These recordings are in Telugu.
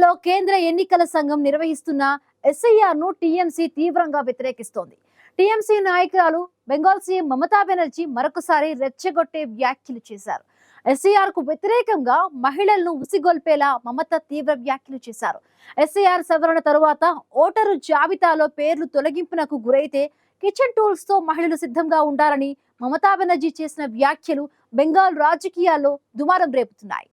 బెంగాల్లో కేంద్ర ఎన్నికల సంఘం నిర్వహిస్తున్న ఎస్ఐఆర్ ను టీఎంసీ తీవ్రంగా వ్యతిరేకిస్తోంది. టీఎంసీ నాయకురాలు బెంగాల్ సీఎం మమతా బెనర్జీ మరొకసారి రెచ్చగొట్టే వ్యాఖ్యలు చేశారు. ఎస్ఐఆర్ కు వ్యతిరేకంగా మహిళలను ఉసిగొల్పేలా మమత తీవ్ర వ్యాఖ్యలు చేశారు. ఎస్ఐఆర్ సవరణ తరువాత ఓటరు జాబితాలో పేర్లు తొలగింపునకు గురైతే కిచెన్ టూల్స్ తో మహిళలు సిద్ధంగా ఉండాలని మమతా బెనర్జీ చేసిన వ్యాఖ్యలు బెంగాల్ రాజకీయాల్లో దుమారం రేపుతున్నాయి.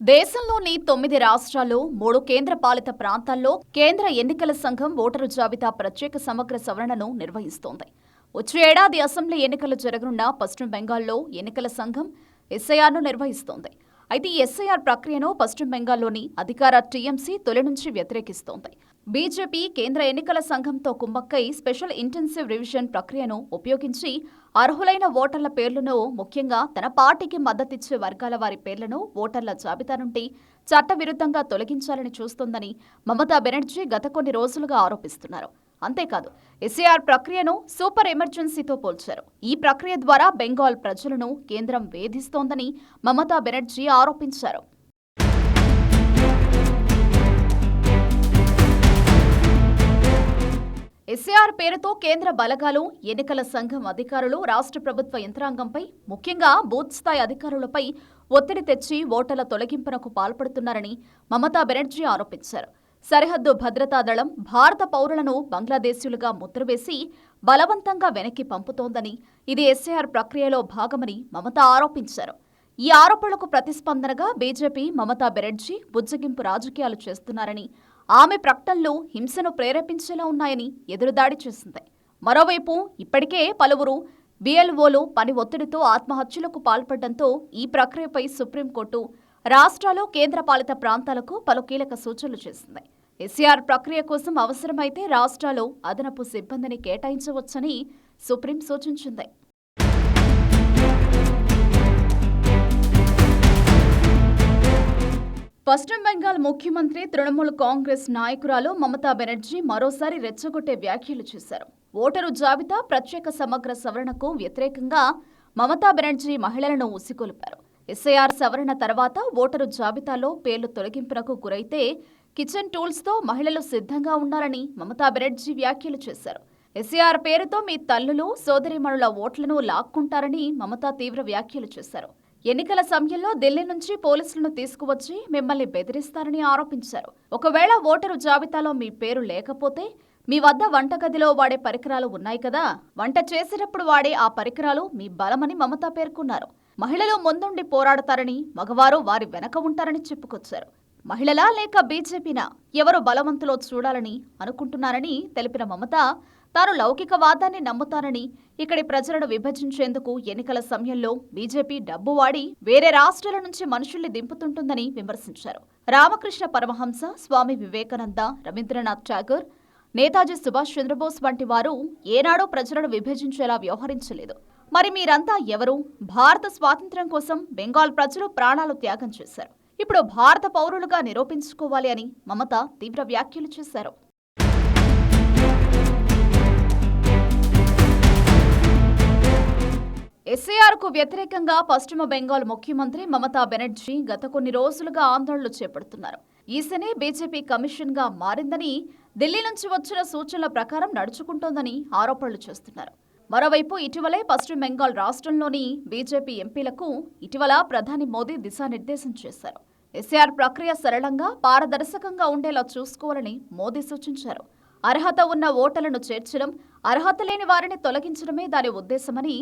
దేశంలోని 9 రాష్ట్రాల్లో 3 కేంద్రపాలిత ప్రాంతాల్లో కేంద్ర ఎన్నికల సంఘం ఓటరు జాబితా ప్రత్యేక సమగ్ర సవరణను నిర్వహిస్తోంది. వచ్చే ఏడాది అసెంబ్లీ ఎన్నికలు జరగనున్న పశ్చిమ బెంగాల్లో ఎన్నికల సంఘం ఎస్ఐఆర్ను నిర్వహిస్తోంది. అయితే ఈ ఎస్ఐఆర్ ప్రక్రియను పశ్చిమ బెంగాల్లోని అధికార టీఎంసీ తొలి నుంచి వ్యతిరేకిస్తోంది. బీజేపీ కేంద్ర ఎన్నికల సంఘంతో కుమ్మక్కై స్పెషల్ ఇంటెన్సివ్ రివిజన్ ప్రక్రియను ఉపయోగించి అర్హులైన ఓటర్ల పేర్లను, ముఖ్యంగా తన పార్టీకి మద్దతిచ్చే వర్గాల వారి పేర్లను ఓటర్ల జాబితా నుండి చట్టవిరుద్ధంగా తొలగించాలని చూస్తోందని మమతా బెనర్జీ గత కొన్ని రోజులుగా ఆరోపిస్తున్నారు. అంతేకాదు, ఎస్ఐఆర్ ప్రక్రియను సూపర్ ఎమర్జెన్సీతో పోల్చారు. ఈ ప్రక్రియ ద్వారా బెంగాల్ ప్రజలను కేంద్రం వేధిస్తోందని మమతా బెనర్జీ ఆరోపించారు. ఎస్ఐఆర్ పేరుతో కేంద్ర బలగాలు, ఎన్నికల సంఘం అధికారులు రాష్ట్ర ప్రభుత్వ యంత్రాంగంపై, ముఖ్యంగా బూత్ స్థాయి అధికారులపై ఒత్తిడి తెచ్చి ఓటర్ల తొలగింపునకు పాల్పడుతున్నారని మమతా బెనర్జీ ఆరోపించారు. సరిహద్దు భద్రతా దళం భారత పౌరులను బంగ్లాదేశీయులుగా ముద్రవేసి బలవంతంగా వెనక్కి పంపుతోందని, ఇది ఎస్ఐఆర్ ప్రక్రియలో భాగమని మమత ఆరోపించారు. ఈ ఆరోపణలకు ప్రతిస్పందనగా బీజేపీ మమతా బెనర్జీ బుజ్జగింపు రాజకీయాలు చేస్తున్నారని, ఆమె ప్రకటనలు హింసను ప్రేరేపించేలా ఉన్నాయని ఎదురుదాడి చేసింది. మరోవైపు ఇప్పటికే పలువురు బిఎల్ఓలు పని ఒత్తిడితో ఆత్మహత్యలకు పాల్పడడంతో ఈ ప్రక్రియపై సుప్రీంకోర్టు రాష్ట్రాలు, కేంద్రపాలిత ప్రాంతాలకు పలు కీలక సూచనలు చేసింది. ఎస్ఐఆర్ ప్రక్రియ కోసం అవసరమైతే రాష్ట్రాలు అదనపు సిబ్బందిని కేటాయించవచ్చని సుప్రీం సూచించింది. పశ్చిమ బెంగాల్ ముఖ్యమంత్రి, తృణమూల్ కాంగ్రెస్ నాయకురాలు మమతా బెనర్జీ మరోసారి రెచ్చగొట్టే వ్యాఖ్యలు చేశారు. ఓటరు జాబితా ప్రత్యేక సమగ్ర సవరణకు వ్యతిరేకంగా మమతా బెనర్జీ మహిళలను ఉసిగొల్పారు. ఎస్ఐఆర్ సవరణ తర్వాత ఓటరు జాబితాలో పేర్లు తొలగింపునకు గురైతే కిచెన్ టూల్స్ తో మహిళలు సిద్ధంగా ఉండాలని మమతా బెనర్జీ వ్యాఖ్యలు చేశారు. ఎస్ఐఆర్ పేరుతో మీ తల్లులు, సోదరీమణుల ఓట్లను లాక్కుంటారని మమతా తీవ్ర వ్యాఖ్యలు చేశారు. ఎన్నికల సమయంలో ఢిల్లీ నుంచి పోలీసులను తీసుకువచ్చి మిమ్మల్ని బెదిరిస్తారని ఆరోపించారు. ఒకవేళ ఓటరు జాబితాలో మీ పేరు లేకపోతే మీ వద్ద వంటగదిలో వాడే పరికరాలు ఉన్నాయి కదా, వంట చేసేటప్పుడు వాడే ఆ పరికరాలు మీ బలమని మమతా పేర్కొన్నారు. మహిళలు ముందుండి పోరాడతారని, మగవారు వారి వెనక ఉంటారని చెప్పుకొచ్చారు. మహిళలా లేక బీజేపీనా, ఎవరు బలవంతులో చూడాలని అనుకుంటున్నారని తెలిపిన మమత, తాను లౌకికవాదాన్ని నమ్ముతానని, ఇక్కడి ప్రజలను విభజించేందుకు ఎన్నికల సమయంలో బీజేపీ డబ్బు వాడి వేరే రాష్ట్రాల నుంచి మనుషుల్ని దింపుతుంటుందని విమర్శించారు. రామకృష్ణ పరమహంస, స్వామి వివేకానంద, రవీంద్రనాథ్ ఠాగూర్, నేతాజీ సుభాష్ చంద్రబోస్ వంటి వారు ఏనాడో ప్రజలను విభజించేలా వ్యవహరించలేదు. మరి మీరంతా ఎవరు? భారత స్వాతంత్ర్యం కోసం బెంగాల్ ప్రజలు ప్రాణాలు త్యాగం చేశారు. ఇప్పుడు భారత పౌరులుగా నిరూపించుకోవాలి అని మమత తీవ్ర వ్యాఖ్యలు చేశారు. ఎస్ఐఆర్ కు వ్యతిరేకంగా పశ్చిమ బెంగాల్ ముఖ్యమంత్రి మమతా బెనర్జీ గత కొన్ని రోజులుగా ఆందోళనలు చేపడుతున్నారు. ఈసీనే బీజేపీ కమిషన్ గా మారిందని, ఢిల్లీ నుంచి వచ్చిన సూచనల ప్రకారం నడుచుకుంటోందని ఆరోపణలు చేస్తున్నారు. మరోవైపు ఇటీవలే పశ్చిమ బెంగాల్ రాష్ట్రంలోని బీజేపీ ఎంపీలకు ఇటీవల ప్రధాని మోదీ దిశానిర్దేశం చేశారు. ఎస్ఐఆర్ ప్రక్రియ సరళంగా, పారదర్శకంగా ఉండేలా చూసుకోవాలని మోదీ సూచించారు. అర్హత ఉన్న ఓటర్లను చేర్చడం, అర్హత లేని వారిని తొలగించడమే దాని ఉద్దేశమని,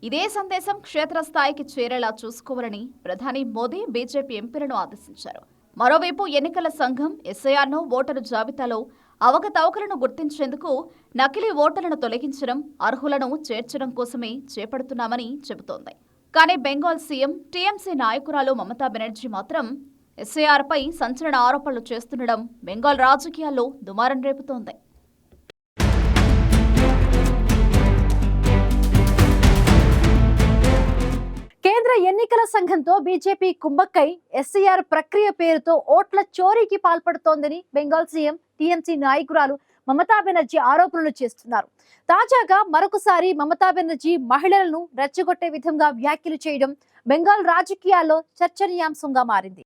ఇదే సందేశం క్షేత్రస్థాయికి చేరేలా చూసుకోవాలని ప్రధాని మోదీ బీజేపీ ఎంపీలను ఆదేశించారు. మరోవైపు ఎన్నికల సంఘం ఎస్ఐఆర్ను ఓటరు జాబితాలో అవకతవకలను గుర్తించేందుకు నకిలీ ఓటర్లను తొలగించడం, అర్హులను చేర్చడం కోసమే చేపడుతున్నామని చెబుతోంది. కానీ బెంగాల్ సీఎం, టీఎంసీ నాయకురాలు మమతా బెనర్జీ మాత్రం ఎస్ఐఆర్పై సంచలన ఆరోపణలు చేస్తుండడం బెంగాల్ రాజకీయాల్లో దుమారం రేపుతోంది. కేంద్ర ఎన్నికల సంఘంతో బీజేపీ కుమ్మక్కై ఎస్ఐఆర్ ప్రక్రియ పేరుతో ఓట్ల చోరీకి పాల్పడుతోందని బెంగాల్ సీఎం, టీఎంసీ నాయకురాలు మమతా బెనర్జీ ఆరోపణలు చేస్తున్నారు. తాజాగా మరొకసారి మమతా బెనర్జీ మహిళలను రెచ్చగొట్టే విధంగా వ్యాఖ్యలు చేయడం బెంగాల్ రాజకీయాల్లో చర్చనీయాంశంగా మారింది.